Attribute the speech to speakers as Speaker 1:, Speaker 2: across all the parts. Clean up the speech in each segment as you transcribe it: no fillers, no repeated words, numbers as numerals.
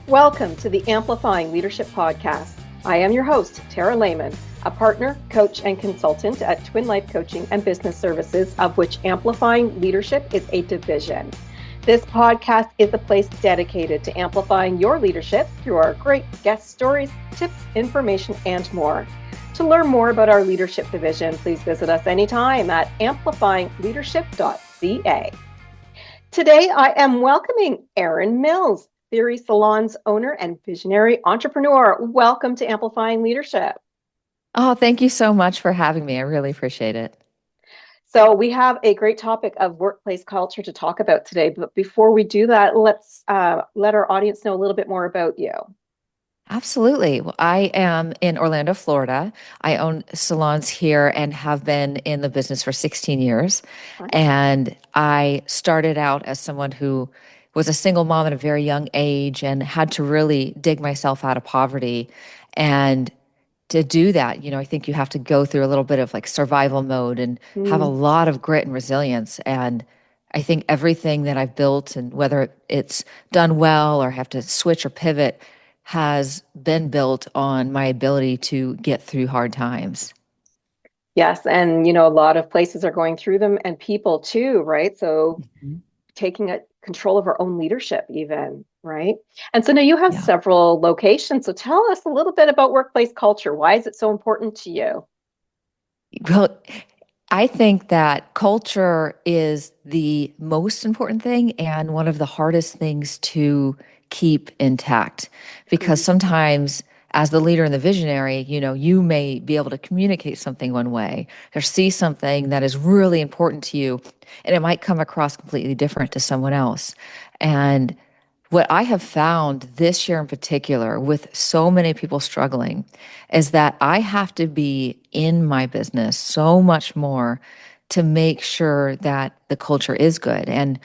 Speaker 1: Welcome to the Amplifying Leadership Podcast. I am your host, Tara Lehman, a partner, coach, and consultant at Twin Life Coaching and Business Services, of which Amplifying Leadership is a division. This podcast is a place dedicated to amplifying your leadership through our great guest stories, tips, information, and more. To learn more about our leadership division, please visit us anytime at amplifyingleadership.ca. Today, I am welcoming Erin Mills, Theory Salons owner and visionary entrepreneur. Welcome to Amplifying Leadership.
Speaker 2: Oh, thank you so much for having me. I really appreciate it.
Speaker 1: So we have a great topic of workplace culture to talk about today. But before we do that, let's let our audience know a little bit more about you.
Speaker 2: Absolutely. Well, I am in Orlando, Florida. I own salons here and have been in the business for 16 years. And I started out as someone who was a single mom at a very young age and had to really dig myself out of poverty. And to do that, I think you have to go through a little bit of like survival mode and have a lot of grit and resilience. And I think everything that I've built, and whether it's done well or have to switch or pivot, has been built on my ability to get through hard times.
Speaker 1: Yes, and a lot of places are going through them, and people too, right? So
Speaker 2: Mhm.
Speaker 1: taking control of our own leadership, even, right? And so now you have
Speaker 2: Yeah.
Speaker 1: several locations. So tell us a little bit about workplace culture. Why is it so important to you?
Speaker 2: Well, I think that culture is the most important thing and one of the hardest things to keep intact because
Speaker 1: Agreed.
Speaker 2: sometimes as the leader and the visionary, you may be able to communicate something one way or see something that is really important to you, and it might come across completely different to someone else. And what I have found this year in particular, with so many people struggling, is that I have to be in my business so much more to make sure that the culture is good. And,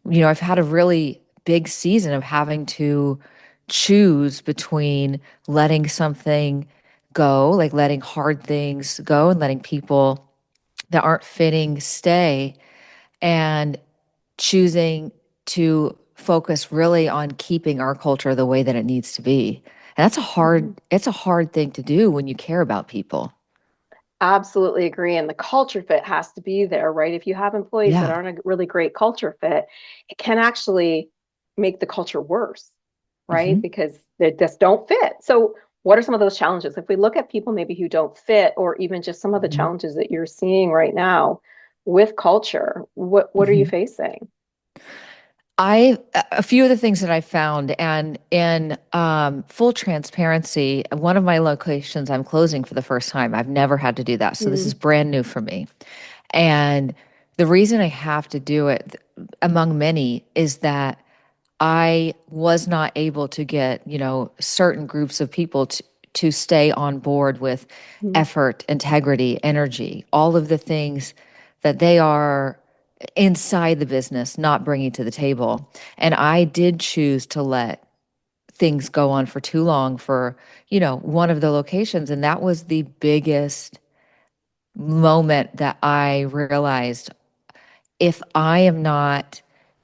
Speaker 2: I've had a really big season of having to choose between letting something go, like letting hard things go and letting people that aren't fitting stay, and choosing to focus really on keeping our culture the way that it needs to be. And
Speaker 1: Mhm.
Speaker 2: it's a hard thing to do when you care about people.
Speaker 1: Absolutely agree. And the culture fit has to be there, right? If you have employees that
Speaker 2: Yeah.
Speaker 1: aren't a really great culture fit, it can actually make the culture worse, right?
Speaker 2: Hmm.
Speaker 1: Because they just don't fit. So, what are some of those challenges? If we look at people maybe who don't fit, or even just some of the
Speaker 2: Hmm.
Speaker 1: challenges that you're seeing right now with culture, what are you
Speaker 2: Hmm.
Speaker 1: facing?
Speaker 2: A few of the things that I found, and in full transparency, one of my locations I'm closing for the first time. I've never had to do that. So this is
Speaker 1: Mm,
Speaker 2: brand new for me. And the reason I have to do it, among many, is that I was not able to get, certain groups of people to stay on board with
Speaker 1: mm,
Speaker 2: effort, integrity, energy, all of the things that they are inside the business, not bringing to the table. And I did choose to let things go on for too long for, one of the locations. And that was the biggest moment that I realized, if I'm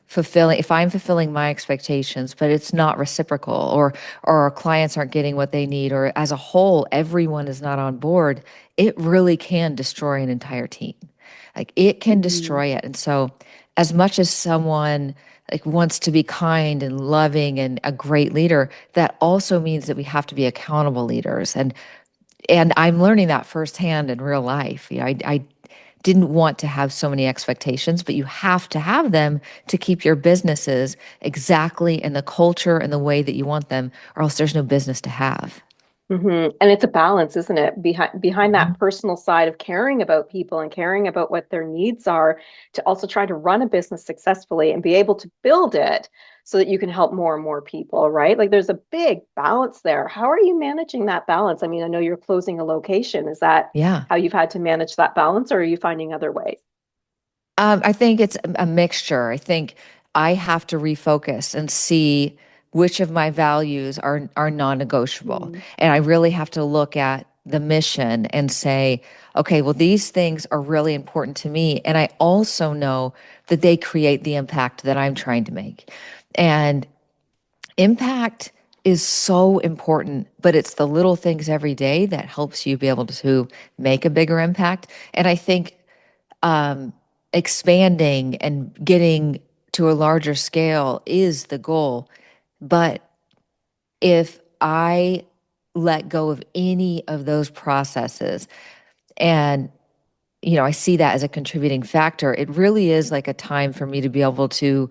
Speaker 2: fulfilling my expectations, but it's not reciprocal, or our clients aren't getting what they need, or as a whole, everyone is not on board, it really can destroy an entire team. Like it can
Speaker 1: mhm,
Speaker 2: destroy it. And so as much as someone like wants to be kind and loving and a great leader, that also means that we have to be accountable leaders. And I'm learning that firsthand in real life. I didn't want to have so many expectations, but you have to have them to keep your businesses exactly in the culture and the way that you want them, or else there's no business to have.
Speaker 1: And it's a balance, isn't it? Behind that
Speaker 2: Mhm.
Speaker 1: personal side of caring about people and caring about what their needs are, to also try to run a business successfully and be able to build it so that you can help more and more people, right? Like there's a big balance there. How are you managing that balance? I mean, I know you're closing a location. Is that
Speaker 2: Yeah.
Speaker 1: how you've had to manage that balance, or are you finding other ways?
Speaker 2: I think it's a mixture. I think I have to refocus and see which of my values are non-negotiable.
Speaker 1: Mm,
Speaker 2: And I really have to look at the mission and say, okay, well, these things are really important to me. And I also know that they create the impact that I'm trying to make. And impact is so important, but it's the little things every day that helps you be able to make a bigger impact. And I think um, expanding and getting to a larger scale is the goal. But if I let go of any of those processes, and I see that as a contributing factor, it really is like a time for me to be able to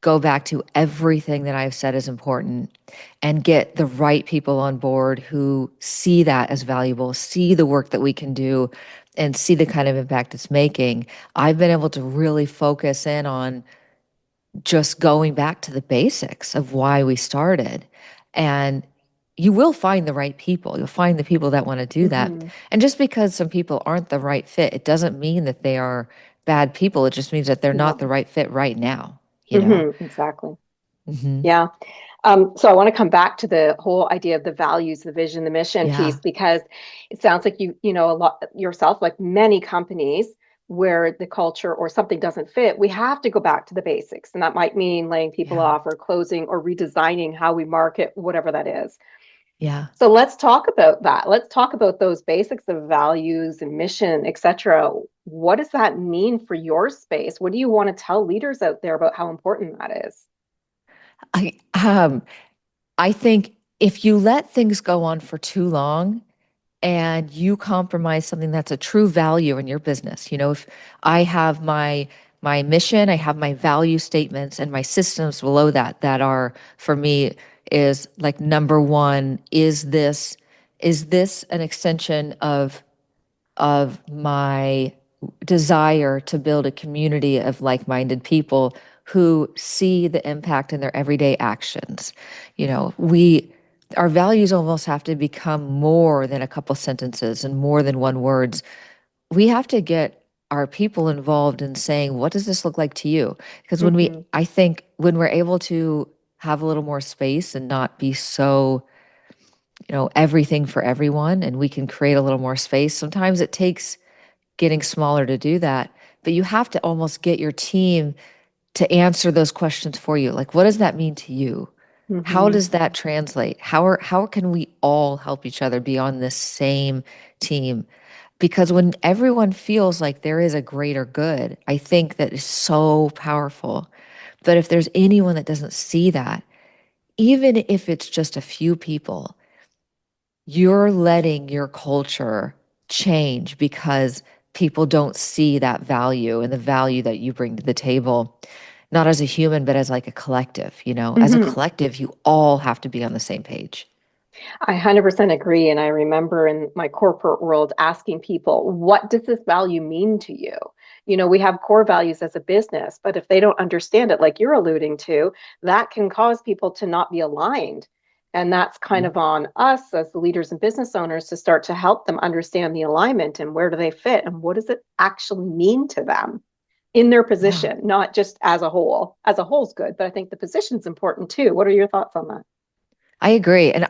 Speaker 2: go back to everything that I've said is important and get the right people on board who see that as valuable, see the work that we can do, and see the kind of impact it's making. I've been able to really focus in on just going back to the basics of why we started. And you will find the right people. You'll find the people that want to do that.
Speaker 1: Mm-hmm.
Speaker 2: And just because some people aren't the right fit, it doesn't mean that they are bad people. It just means that they're not the
Speaker 1: No.
Speaker 2: right fit right now, you know?
Speaker 1: Mm-hmm. Exactly.
Speaker 2: Hmm.
Speaker 1: Yeah. So I want to come back to the whole idea of the values, the vision, the mission
Speaker 2: Yeah.
Speaker 1: piece, because it sounds like you know a lot yourself, like many companies where the culture or something doesn't fit, we have to go back to the basics. And that might mean laying people
Speaker 2: Yeah.
Speaker 1: off or closing or redesigning how we market, whatever that is.
Speaker 2: Yeah.
Speaker 1: So let's talk about that. Let's talk about those basics of values and mission, et cetera. What does that mean for your space? What do you want to tell leaders out there about how important that is?
Speaker 2: I um I think if you let things go on for too long and you compromise something that's a true value in your business, if I have my mission, I have my value statements and my systems below that are for me is like number one, is this an extension of my desire to build a community of like-minded people who see the impact in their everyday actions. Our values almost have to become more than a couple sentences and more than one words. We have to get our people involved in saying, what does this look like to you? Because
Speaker 1: Mm-hmm.
Speaker 2: I think when we're able to have a little more space and not be so, everything for everyone, and we can create a little more space, sometimes it takes getting smaller to do that. But you have to almost get your team to answer those questions for you. Like, what does that mean to you? How
Speaker 1: Mm-hmm.
Speaker 2: does that translate? How can we all help each other be on this same team? Because when everyone feels like there is a greater good, I think that is so powerful. But if there's anyone that doesn't see that, even if it's just a few people, you're letting your culture change because people don't see that value and the value that you bring to the table, not as a human, but as like a collective, as a
Speaker 1: Mm-hmm.
Speaker 2: collective, you all have to be on the same page.
Speaker 1: I 100% agree. And I remember in my corporate world asking people, what does this value mean to you? You know, we have core values as a business, but if they don't understand it, like you're alluding to, that can cause people to not be aligned. And that's kind
Speaker 2: Mhm.
Speaker 1: of on us as the leaders and business owners to start to help them understand the alignment and where do they fit and what does it actually mean to them in their
Speaker 2: Yeah,
Speaker 1: position, not just as a whole. As a whole is good, but I think the position's important too. What are your thoughts on that?
Speaker 2: I agree. And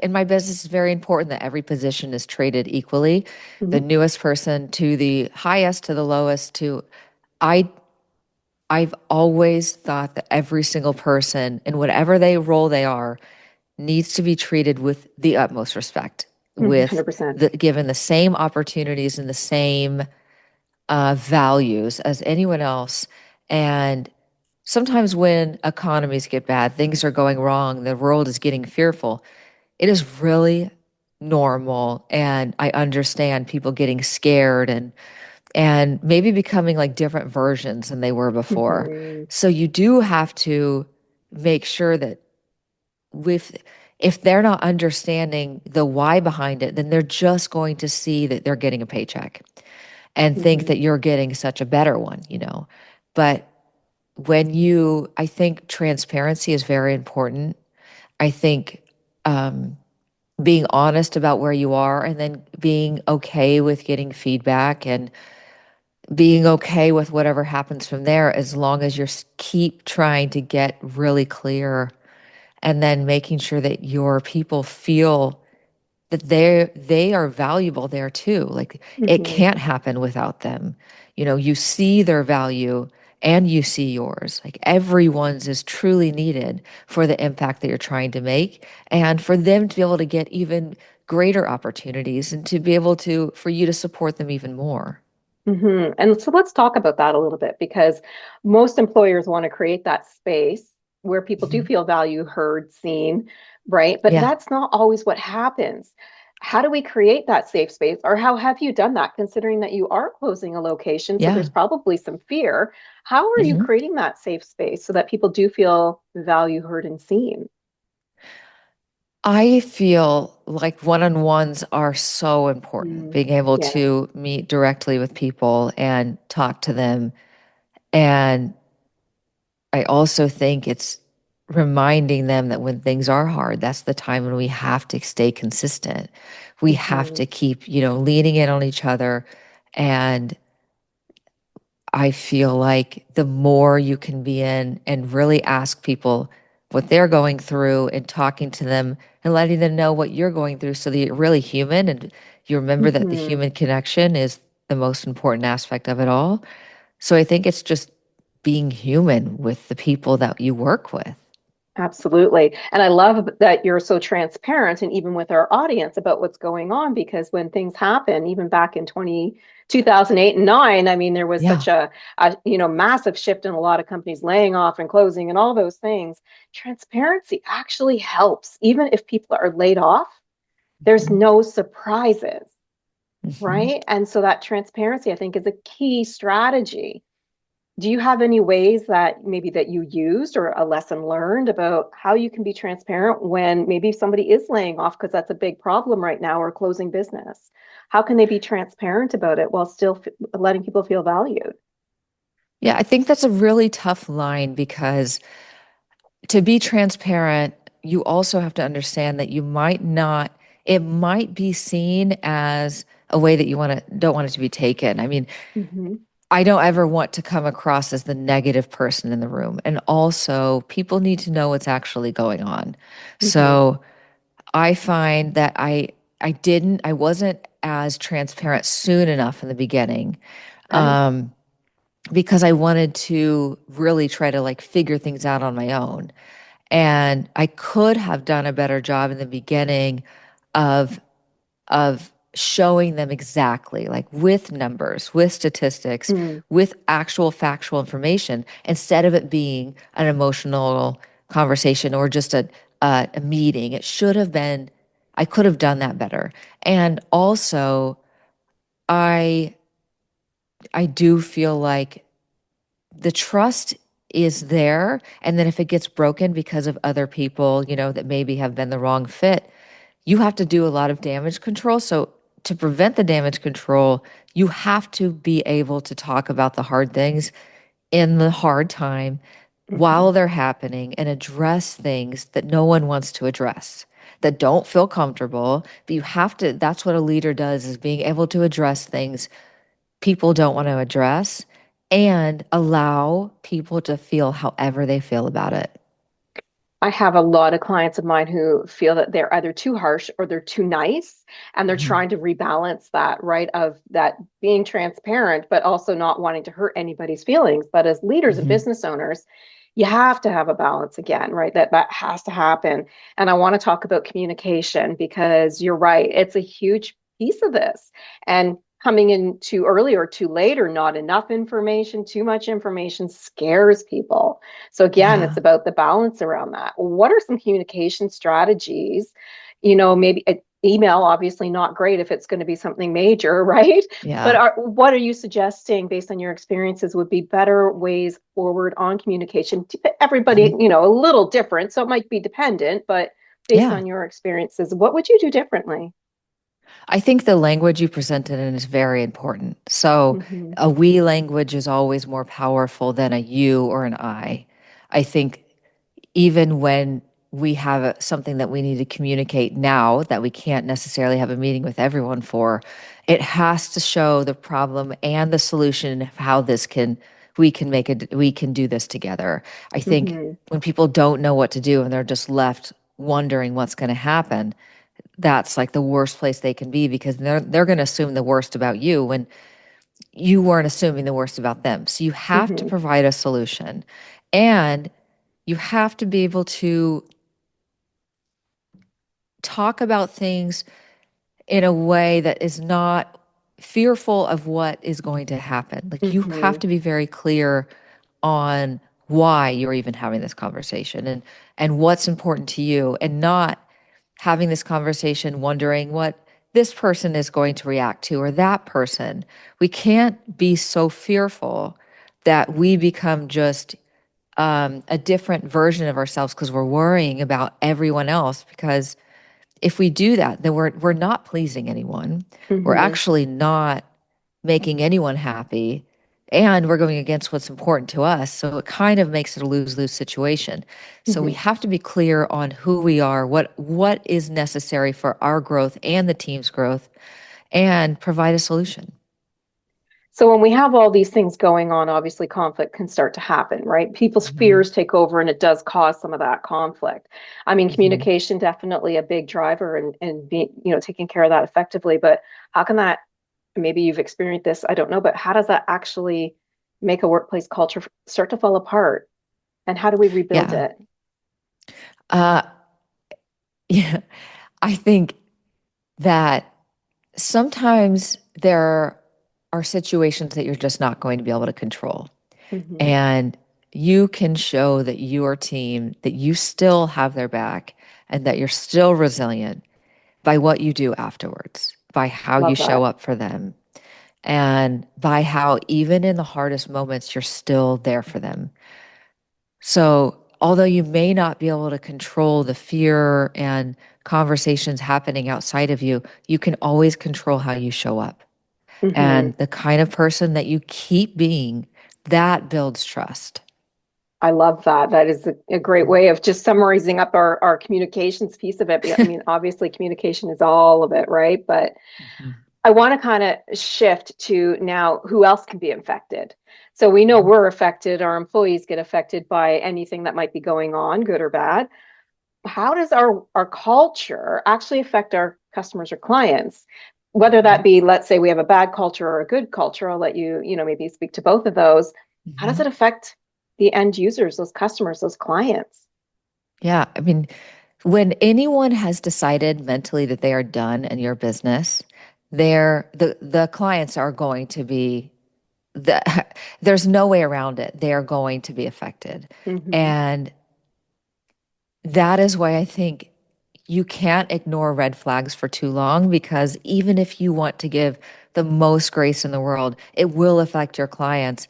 Speaker 2: in my business, it's very important that every position is treated equally, the
Speaker 1: Mhm.
Speaker 2: newest person to the highest to the lowest I, I've always thought that every single person in whatever role they are needs to be treated with the utmost respect,
Speaker 1: Mhm.
Speaker 2: with
Speaker 1: 100%.
Speaker 2: given the same opportunities and the same values as anyone else. And sometimes when economies get bad, things are going wrong, the world is getting fearful. It is really normal, and I understand people getting scared and maybe becoming like different versions than they were before.
Speaker 1: Mhm.
Speaker 2: So you do have to make sure that with if they're not understanding the why behind it, then they're just going to see that they're getting a paycheck and think
Speaker 1: Mhm.
Speaker 2: that you're getting such a better one. But I think transparency is very important. I think being honest about where you are and then being okay with getting feedback and being okay with whatever happens from there, as long as keep trying to get really clear and then making sure that your people feel that they are valuable there too. Like it
Speaker 1: Mhm.
Speaker 2: can't happen without them. You see their value and you see yours. Like everyone's is truly needed for the impact that you're trying to make and for them to be able to get even greater opportunities and to be able to, for you to support them even more.
Speaker 1: And so let's talk about that a little bit because most employers want to create that space where people do
Speaker 2: Mhm.
Speaker 1: feel value, heard, seen, right? But
Speaker 2: Yeah.
Speaker 1: that's not always what happens. How do we create that safe space, or how have you done that, considering that you are closing a location? So
Speaker 2: Yeah.
Speaker 1: there's probably some fear. How are you
Speaker 2: Mhm.
Speaker 1: creating that safe space so that people do feel value, heard, and seen?
Speaker 2: I feel like one-on-ones are so important.
Speaker 1: Mm,
Speaker 2: Being able
Speaker 1: yeah.
Speaker 2: to meet directly with people and talk to them. And I also think it's reminding them that when things are hard, that's the time when we have to stay consistent. We have
Speaker 1: Hmm.
Speaker 2: to keep, leaning in on each other. And I feel like the more you can be in and really ask people what they're going through and talking to them and letting them know what you're going through so that you're really human and you remember that the
Speaker 1: Hmm.
Speaker 2: human connection is the most important aspect of it all. So I think it's just being human with the people that you work with.
Speaker 1: Absolutely. And I love that you're so transparent and even with our audience about what's going on because when things happen, even back in 2008 and 9, I mean, there was
Speaker 2: Yeah.
Speaker 1: such a massive shift in a lot of companies laying off and closing and all those things. Transparency actually helps. Even if people are laid off, there's
Speaker 2: Mhm.
Speaker 1: no surprises,
Speaker 2: Mhm.
Speaker 1: right? And so that transparency, I think, is a key strategy. Do you have any ways that maybe that you used or a lesson learned about how you can be transparent when maybe somebody is laying off because that's a big problem right now or closing business? How can they be transparent about it while still letting people feel valued?
Speaker 2: Yeah, I think that's a really tough line because to be transparent, you also have to understand that it might be seen as a way that don't want it to be taken. I mean,
Speaker 1: Hmm.
Speaker 2: I don't ever want to come across as the negative person in the room. And also, people need to know what's actually going on.
Speaker 1: Hmm.
Speaker 2: So I find that I wasn't as transparent soon enough in the beginning.
Speaker 1: Okay.
Speaker 2: Um, because I wanted to really try to like figure things out on my own. And I could have done a better job in the beginning of showing them exactly, like with numbers, with statistics,
Speaker 1: Mm.
Speaker 2: with actual factual information, instead of it being an emotional conversation or just a meeting. It should have been, I could have done that better. And also, I I do feel like the trust is there. And then if it gets broken because of other people, that maybe have been the wrong fit, you have to do a lot of damage control. So to prevent the damage control, you have to be able to talk about the hard things in the hard time
Speaker 1: Hmm.
Speaker 2: while they're happening and address things that no one wants to address that don't feel comfortable. But you have to, that's what a leader does, is being able to address things people don't want to address and allow people to feel however they feel about it.
Speaker 1: I have a lot of clients of mine who feel that they're either too harsh or they're too nice, and they're
Speaker 2: Mhm.
Speaker 1: trying to rebalance that, right? Of that being transparent, but also not wanting to hurt anybody's feelings. But as leaders and
Speaker 2: Mhm.
Speaker 1: business owners, you have to have a balance again, right? That has to happen. And I want to talk about communication because you're right, it's a huge piece of this. And coming in too early or too late or not enough information, too much information scares people. So again, it's
Speaker 2: Yeah.
Speaker 1: about the balance around that. What are some communication strategies? Maybe email, obviously not great if it's going to be something major, right? But
Speaker 2: Yeah.
Speaker 1: what are you suggesting based on your experiences would be better ways forward on communication? Everybody,
Speaker 2: Mhm.
Speaker 1: a little different, so it might be dependent, but based
Speaker 2: Yeah.
Speaker 1: on your experiences, what would you do differently?
Speaker 2: I think the language you presented in is very important. So
Speaker 1: Hmm.
Speaker 2: a we language is always more powerful than a you or an I. I think even when we have something that we need to communicate now that we can't necessarily have a meeting with everyone for, it has to show the problem and the solution of how we can do this together. I think
Speaker 1: Hmm.
Speaker 2: when people don't know what to do and they're just left wondering what's going to happen, that's like the worst place they can be because they're going to assume the worst about you when you weren't assuming the worst about them. So you have to
Speaker 1: Hmm.
Speaker 2: provide a solution, and you have to be able to talk about things in a way that is not fearful of what is going to happen. Like you have
Speaker 1: Hmm.
Speaker 2: to be very clear on why you're even having this conversation and what's important to you, and not having this conversation wondering what this person is going to react to, or that person. We can't be so fearful that we become just a different version of ourselves because we're worrying about everyone else. Because if we do that, then we're not pleasing anyone. We're
Speaker 1: Hmm.
Speaker 2: actually not making anyone happy, and we're going against what's important to us. So it kind of makes it a lose-lose situation. So we
Speaker 1: Hmm.
Speaker 2: have to be clear on who we are, what is necessary for our growth and the team's growth, and provide a solution.
Speaker 1: So when we have all these things going on, obviously conflict can start to happen, right? People's
Speaker 2: Hmm.
Speaker 1: fears take over and it does cause some of that conflict. I mean,
Speaker 2: Hmm.
Speaker 1: communication definitely a big driver and being, taking care of that effectively. But how can that, maybe you've experienced this, I don't know, but how does that actually make a workplace culture start to fall apart? And how do we rebuild
Speaker 2: Yeah.
Speaker 1: it?
Speaker 2: Uh, yeah. I think that sometimes there are situations that you're just not going to be able to control.
Speaker 1: Hmm.
Speaker 2: And you can show that your team, that you still have their back and that you're still resilient by what you do afterwards, by how you
Speaker 1: Love
Speaker 2: show
Speaker 1: that.
Speaker 2: up for them, and by how, even in the hardest moments, you're still there for them. So, although you may not be able to control the fear and conversations happening outside of you, you can always control how you show up.
Speaker 1: Hmm.
Speaker 2: And the kind of person that you keep being, that builds trust.
Speaker 1: I love that. That is a great way of just summarizing up our communications piece of it. I mean, obviously, communication is all of it, right? But
Speaker 2: Mhm.
Speaker 1: I want to kind of shift to now who else can be affected. So we know
Speaker 2: Mhm.
Speaker 1: we're affected, our employees get affected by anything that might be going on, good or bad. How does our culture actually affect our customers or clients? Whether that
Speaker 2: Mhm.
Speaker 1: be, let's say we have a bad culture or a good culture, I'll let you, maybe speak to both of those. How does
Speaker 2: Mhm.
Speaker 1: it affect the end users, those customers, those clients?
Speaker 2: Yeah, I mean, when anyone has decided mentally that they are done in your business, the clients are going to be the there's no way around it. They are going to be affected.
Speaker 1: Hmm.
Speaker 2: And that is why I think you can't ignore red flags for too long, because even if you want to give the most grace in the world, it will affect your clients,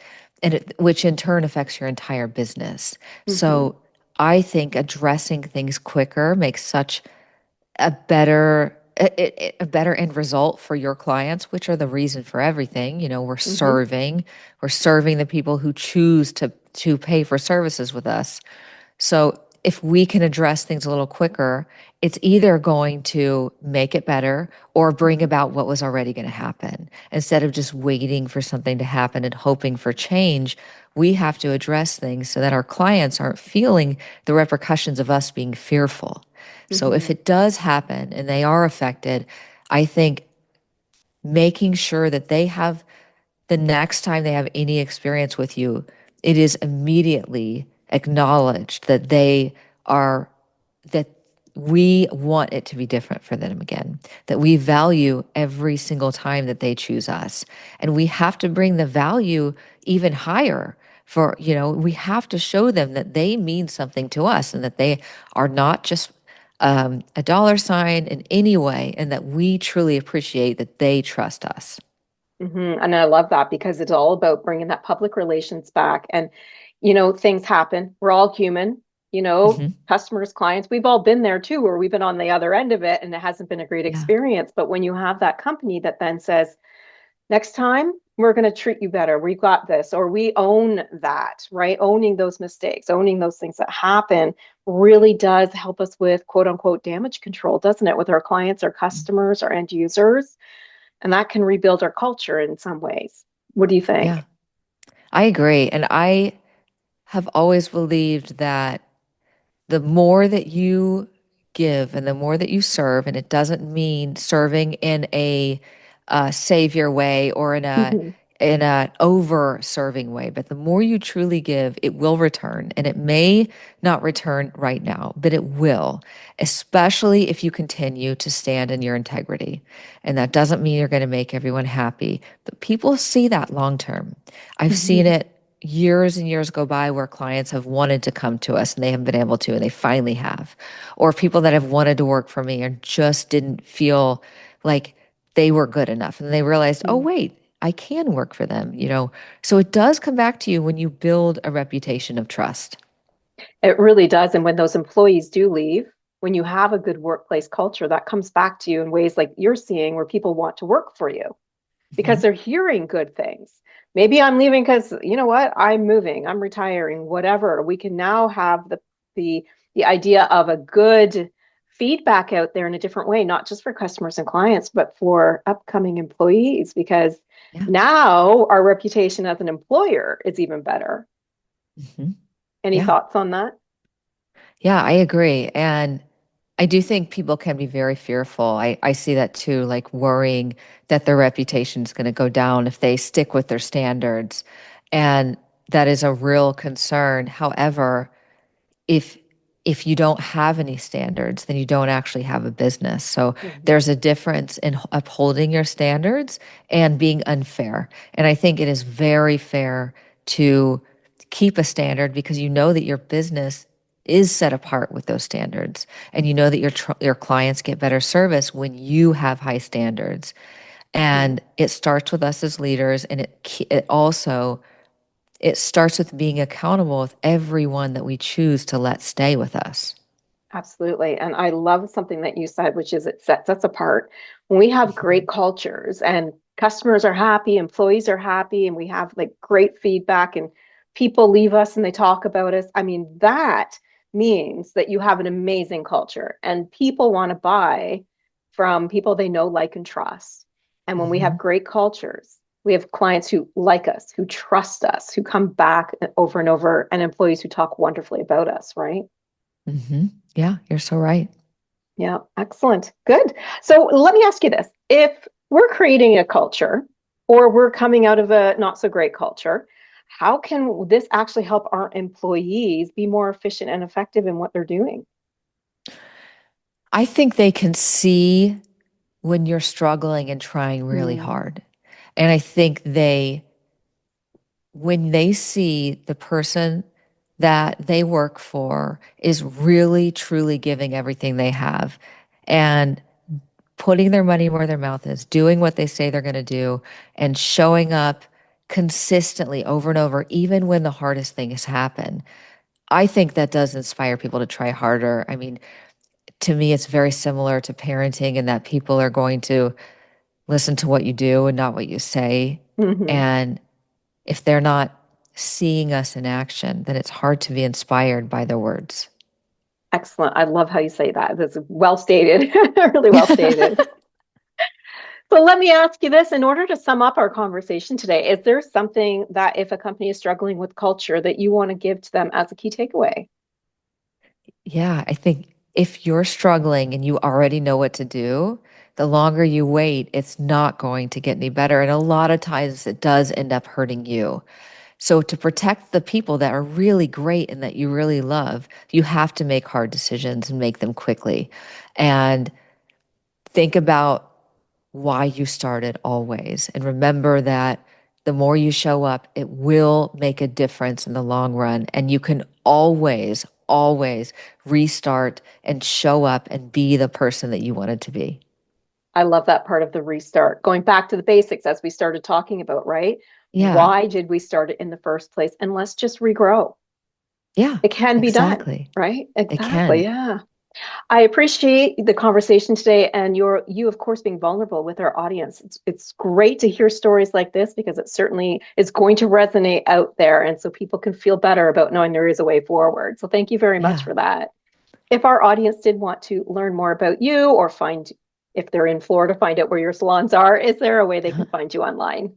Speaker 2: which in turn affects your entire business.
Speaker 1: Hmm.
Speaker 2: So I think addressing things quicker makes such a better end result for your clients, which are the reason for everything.
Speaker 1: Hmm.
Speaker 2: We're serving the people who choose to pay for services with us. So if we can address things a little quicker, it's either going to make it better or bring
Speaker 1: Hmm.
Speaker 2: about what was already going to happen. Instead of just waiting for something to happen and hoping for change, we have to address things so that our clients aren't feeling the repercussions of us being fearful. So if
Speaker 1: Hmm.
Speaker 2: it does happen and they are affected, I think making sure that they have, the next time they have any experience with you, it is immediately acknowledged that that we want it to be different for them again, that we value every single time that they choose us. And we have to bring the value even higher. We have to show them that they mean something to us and that they are not just a dollar sign in any way, and that we truly appreciate that they trust us.
Speaker 1: And I love that because it's all about bringing that public relations back. And, things happen. We're all human,
Speaker 2: Hmm.
Speaker 1: customers, clients. We've all been there too, where we've been on the other end of it and it hasn't been a great
Speaker 2: Yeah.
Speaker 1: experience. But when you have that company that then says, next time, we're going to treat you better. We've got this, or we own that, right? Owning those mistakes, owning those things that happen really does help us with quote unquote damage control, doesn't it? With our clients, our customers, our end users. And that can rebuild our culture in some ways. What do you
Speaker 2: Yeah,
Speaker 1: think?
Speaker 2: I agree. And I have always believed that the more that you give and the more that you serve, and it doesn't mean serving in a savior way or in a
Speaker 1: Mhm.
Speaker 2: in an over serving way, but the more you truly give, it will return. And it may not return right now, but it will, especially if you continue to stand in your integrity. And that doesn't mean you're going to make everyone happy, but people see that long term. I've seen
Speaker 1: Mhm.
Speaker 2: it years and years go by where clients have wanted to come to us and they haven't been able to, and they finally have. Or people that have wanted to work for me and just didn't feel like they were good enough. And they realized, oh,
Speaker 1: Mm.
Speaker 2: wait, I can work for them, you know? So it does come back to you when you build a reputation of trust.
Speaker 1: It really does. And when those employees do leave, when you have a good workplace culture, that comes back to you in ways like you're seeing where people want to work for you because
Speaker 2: Mhm.
Speaker 1: they're hearing good things. Maybe I'm leaving because you know what? I'm moving, I'm retiring, whatever. We can now have the the idea of a good feedback out there in a different way, not just for customers and clients, but for upcoming employees, because
Speaker 2: Yeah.
Speaker 1: now our reputation as an employer is even better.
Speaker 2: Mhm.
Speaker 1: Any
Speaker 2: Yeah.
Speaker 1: thoughts on that?
Speaker 2: Yeah, I agree. And I do think people can be very fearful. I see that too, like worrying that their reputation is going to go down if they stick with their standards. And that is a real concern. However, if if you don't have any standards, then you don't actually have a business. So
Speaker 1: Mhm.
Speaker 2: there's a difference in upholding your standards and being unfair. And I think it is very fair to keep a standard because you know that your business is set apart with those standards, and you know that your clients get better service when you have high standards.
Speaker 1: Mhm.
Speaker 2: And it starts with us as leaders, and it also it starts with being accountable with everyone that we choose to let stay with us.
Speaker 1: Absolutely. And I love something that you said, which is it sets us apart. When we have
Speaker 2: Mhm.
Speaker 1: great cultures and customers are happy, employees are happy, and we have like great feedback and people leave us and they talk about us. I mean, that means that you have an amazing culture and people want to buy from people they know, like, and trust. And when we have
Speaker 2: Mhm.
Speaker 1: great cultures, we have clients who like us, who trust us, who come back over and over, and employees who talk wonderfully about us, right?
Speaker 2: Mhm. Yeah, you're so right.
Speaker 1: Yeah, excellent. Good. So let me ask you this. If we're creating a culture or we're coming out of a not so great culture, how can this actually help our employees be more efficient and effective in what they're doing?
Speaker 2: I think they can see when you're struggling and trying really
Speaker 1: Mm,
Speaker 2: hard. And I think when they see the person that they work for is really, truly giving everything they have and putting their money where their mouth is, doing what they say they're going to do, and showing up consistently over and over, even when the hardest things happen. I think that does inspire people to try harder. I mean, to me, it's very similar to parenting in that people are going to listen to what you do and not what you say.
Speaker 1: mhm.
Speaker 2: And if they're not seeing us in action, then it's hard to be inspired by their words.
Speaker 1: Excellent. I love how you say that. That's well stated, really well stated. So let me ask you this, in order to sum up our conversation today, is there something that if a company is struggling with culture that you want to give to them as a key takeaway?
Speaker 2: Yeah, I think if you're struggling and you already know what to do, the longer you wait, it's not going to get any better. And a lot of times it does end up hurting you. So, to protect the people that are really great and that you really love, you have to make hard decisions and make them quickly. And think about why you started always. And remember that the more you show up, it will make a difference in the long run. And you can always, always restart and show up and be the person that you wanted to be.
Speaker 1: I love that part of the restart. Going back to the basics as we started talking about, right?
Speaker 2: Yeah.
Speaker 1: Why did we start it in the first place? And let's just regrow.
Speaker 2: Yeah.
Speaker 1: It can be done,
Speaker 2: Exactly.
Speaker 1: right?
Speaker 2: It
Speaker 1: Exactly.
Speaker 2: can.
Speaker 1: Yeah. I appreciate the conversation today and you of course being vulnerable with our audience. It's great to hear stories like this because it certainly is going to resonate out there and so people can feel better about knowing there is a way forward. So thank you very much
Speaker 2: Yeah.
Speaker 1: for that. If our audience did want to learn more about you or find, if they're in Florida, find out where your salons are, is there a way they can find you online?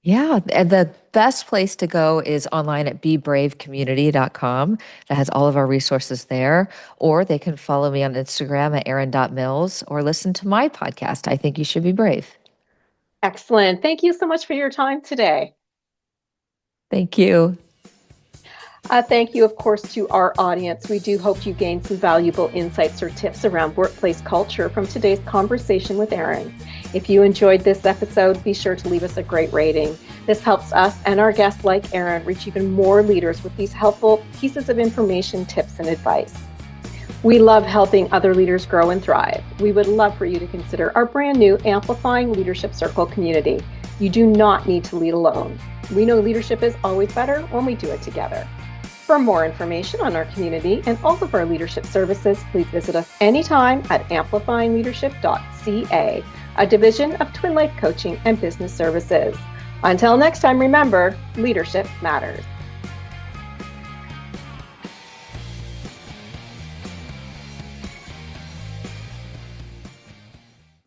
Speaker 2: Yeah, and the best place to go is online at bebravecommunity.com. That has all of our resources there. Or they can follow me on Instagram at erin.mills or listen to my podcast, I Think You Should Be Brave.
Speaker 1: Excellent. Thank you so much for your time today.
Speaker 2: Thank you.
Speaker 1: Thank you, of course, to our audience. We do hope you gained some valuable insights or tips around workplace culture from today's conversation with Erin. If you enjoyed this episode, be sure to leave us a great rating. This helps us and our guests like Erin reach even more leaders with these helpful pieces of information, tips, and advice. We love helping other leaders grow and thrive. We would love for you to consider our brand new Amplifying Leadership Circle community. You do not need to lead alone. We know leadership is always better when we do it together. For more information on our community and all of our leadership services, please visit us anytime at amplifyingleadership.ca, a division of Twin Life Coaching and Business Services. Until next time, remember, leadership matters.